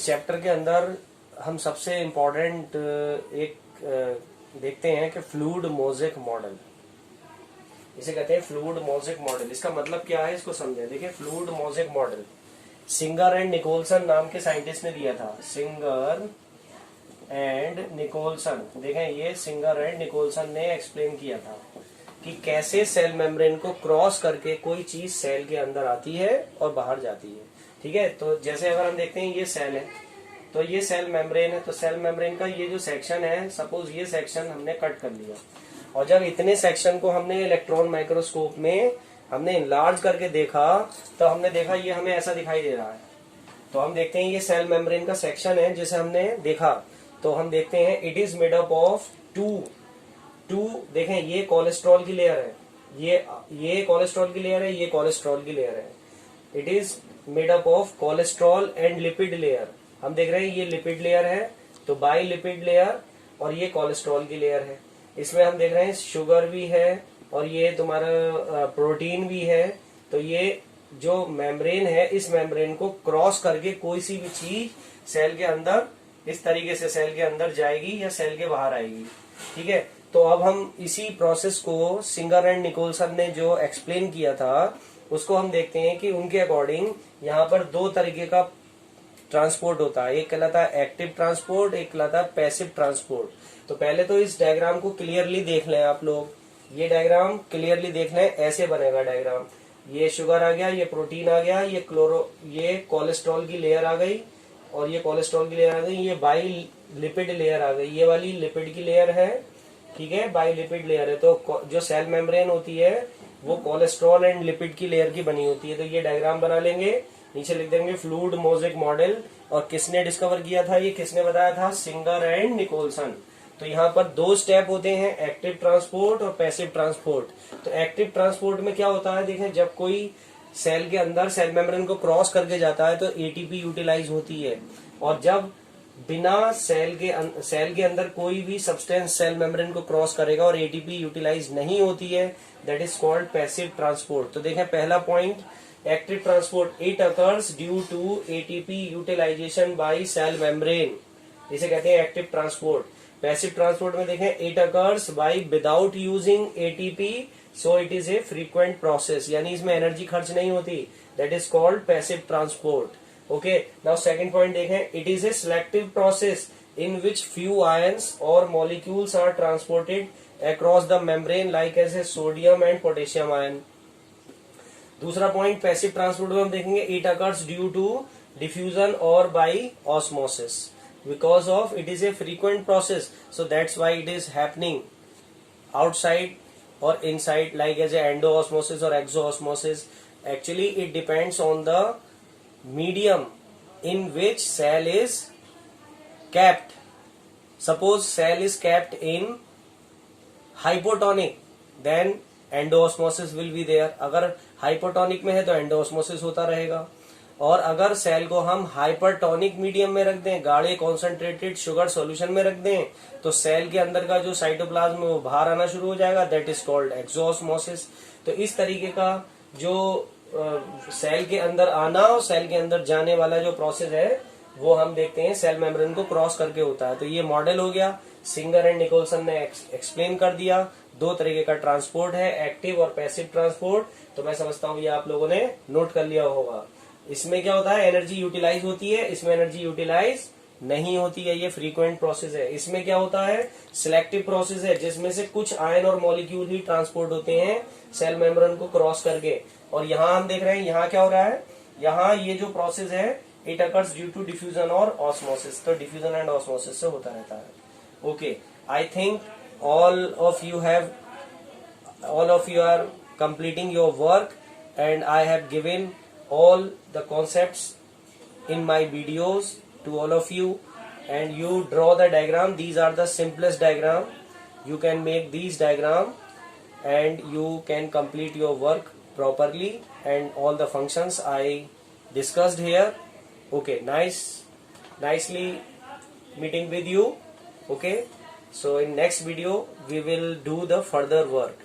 Chapter के अंदर हम सबसे इम्पोर्टेंट एक देखते हैं कि फ्लूइड मोज़ेक मॉडल, इसे कहते हैं फ्लूइड मोज़ेक मॉडल। इसका मतलब क्या है इसको समझें। देखिए fluid mosaic model Singer and Nicolson नाम के साइंटिस्ट ने दिया था। सिंगर एंड निकोलसन, देखें ये सिंगर एंड निकोलसन ने एक्सप्लेन किया था कि कैसे सेल मेम्ब्रेन को क्रॉस करके कोई चीज सेल के अंदर आती है और बाहर जाती है। ठीक है, तो जैसे अगर हम देखते हैं ये सेल है, तो ये सेल मेम्ब्रेन है, तो सेल मेम्ब्रेन का ये जो सेक्शन है, सपोज ये सेक्शन हमने कट कर लिया, और जब इतने सेक्शन को हमने इलेक्ट्रॉन माइक्रोस्कोप में हमने इनलार्ज करके देखा, तो हमने देखा ये हमें ऐसा दिखाई दे रहा है। तो हम देखते हैं ये सेल मेम्ब्रेन का सेक्शन है जिसे हमने देखा, तो हम देखते हैं it is made up of two देखें ये कोलेस्ट्रॉल की लेयर है, ये कोलेस्ट्रॉल की लेयर है, ये कोलेस्ट्रॉल की लेयर है। It is made up of cholesterol and lipid layer. हम देख रहे हैं ये लिपिड लेयर है, तो बाई लिपिड लेयर, और ये कोलेस्ट्रॉल की लेयर है। इसमें हम देख रहे हैं शुगर भी है और ये तुम्हारा प्रोटीन भी है। तो ये जो मेम्ब्रेन है, इस मेम्ब्रेन को क्रॉस करके कोई सी भी चीज सेल के अंदर इस तरीके से सेल के अंदर जाएगी या सेल के बाहर आएगी। ठीक है, तो अब हम इसी प्रोसेस को सिंगर एंड निकोलसन ने जो एक्सप्लेन किया था उसको हम देखते हैं कि उनके अकॉर्डिंग यहाँ पर दो तरीके का ट्रांसपोर्ट होता है। एक कहलाता है एक्टिव ट्रांसपोर्ट, एक कहलाता है पैसिव ट्रांसपोर्ट। तो पहले तो इस डायग्राम को क्लियरली देख लें आप लोग, ये डायग्राम क्लियरली देख लें, ऐसे बनेगा डायग्राम। ये शुगर आ गया, ये प्रोटीन आ गया, ये कोलेस्ट्रॉल की लेयर आ गई, और ये कोलेस्ट्रॉल की लेयर आ गई, ये बाई लिपिड लेयर आ गई, ये वाली लिपिड की लेयर है। ठीक है, बाई लिपिड लेयर है। तो जो सेल मेम्ब्रेन होती है वो कोलेस्ट्रॉल एंड लिपिड की लेयर की बनी होती है। तो ये डायग्राम बना लेंगे, नीचे लिख देंगे फ्लूइड मोज़ेक मॉडल। और किसने डिस्कवर किया था, ये किसने बताया था, सिंगर एंड निकोलसन। तो यहाँ पर दो स्टेप होते हैं, एक्टिव ट्रांसपोर्ट और पैसिव ट्रांसपोर्ट। तो एक्टिव ट्रांसपोर्ट में क्या होता है, देखें जब कोई सेल के अंदर सेल मेम्ब्रेन को क्रॉस करके जाता है तो एटीपी यूटिलाइज होती है, और जब बिना सेल के अंदर कोई भी सब्सटेंस सेल मेम्ब्रेन को क्रॉस करेगा और एटीपी यूटिलाइज नहीं होती है, that is called passive transport. तो देखें पहला point, active transport, it occurs due to ATP utilization by cell membrane, इसे कहते हैं एक्टिव ट्रांसपोर्ट। पैसिव ट्रांसपोर्ट में देखें it occurs by without using ATP, so it is a frequent process, यानी इसमें एनर्जी खर्च नहीं होती, that is called passive transport. Okay, now second point देखें, it is a selective process in which few ions और molecules are transported across the membrane like as a sodium and potassium ion. दूसरा point passive transport में हम देखेंगे it occurs due to diffusion और by osmosis, because of it is a frequent process, so that's why it is happening outside or inside like as a endoosmosis or exoosmosis. Actually it depends on the medium in which cell is kept. Suppose cell is kept in hypotonic, then endoosmosis will be there. अगर hypotonic में है तो endoosmosis होता रहेगा, और अगर cell को हम हाइपरटोनिक मीडियम में रख दें, गाढ़े कॉन्सेंट्रेटेड शुगर सॉल्यूशन में रख दें, तो सेल के अंदर का जो साइटोप्लाज्म है वो बाहर आना शुरू हो जाएगा, दैट इज कॉल्ड एक्सोऑस्मोसिस। तो इस तरीके का जो सेल के अंदर आना और सेल के अंदर जाने वाला जो प्रोसेस है वो हम देखते हैं सेल मेम्ब्रेन को क्रॉस करके होता है। तो ये मॉडल हो गया, सिंगर एंड निकोलसन ने एक्सप्लेन कर दिया। दो तरीके का ट्रांसपोर्ट है, एक्टिव और पैसिव ट्रांसपोर्ट। तो मैं समझता हूँ ये आप लोगों ने नोट कर लिया होगा। इसमें क्या होता है, एनर्जी यूटिलाइज होती है, इसमें एनर्जी यूटिलाइज नहीं होती है, ये फ्रीक्वेंट प्रोसेस है। इसमें क्या होता है, सिलेक्टिव प्रोसेस है, जिसमें से कुछ आयन और मॉलिक्यूल ही ट्रांसपोर्ट होते हैं सेल मेम्ब्रेन को क्रॉस करके। और यहाँ हम देख रहे हैं यहाँ क्या हो रहा है, यहाँ ये जो प्रोसेस है it occurs due to diffusion और ऑस्मोसिस। तो डिफ्यूजन एंड ऑस्मोसिस से होता रहता है। Okay, I think all of you are completing your work, and I have given all the concepts in my videos to all of you, and you draw the diagram. These are the simplest diagram. You can make these diagram and you can complete your work properly, and all the functions I discussed here. Okay, nicely meeting with you. Okay, so in next video we will do the further work.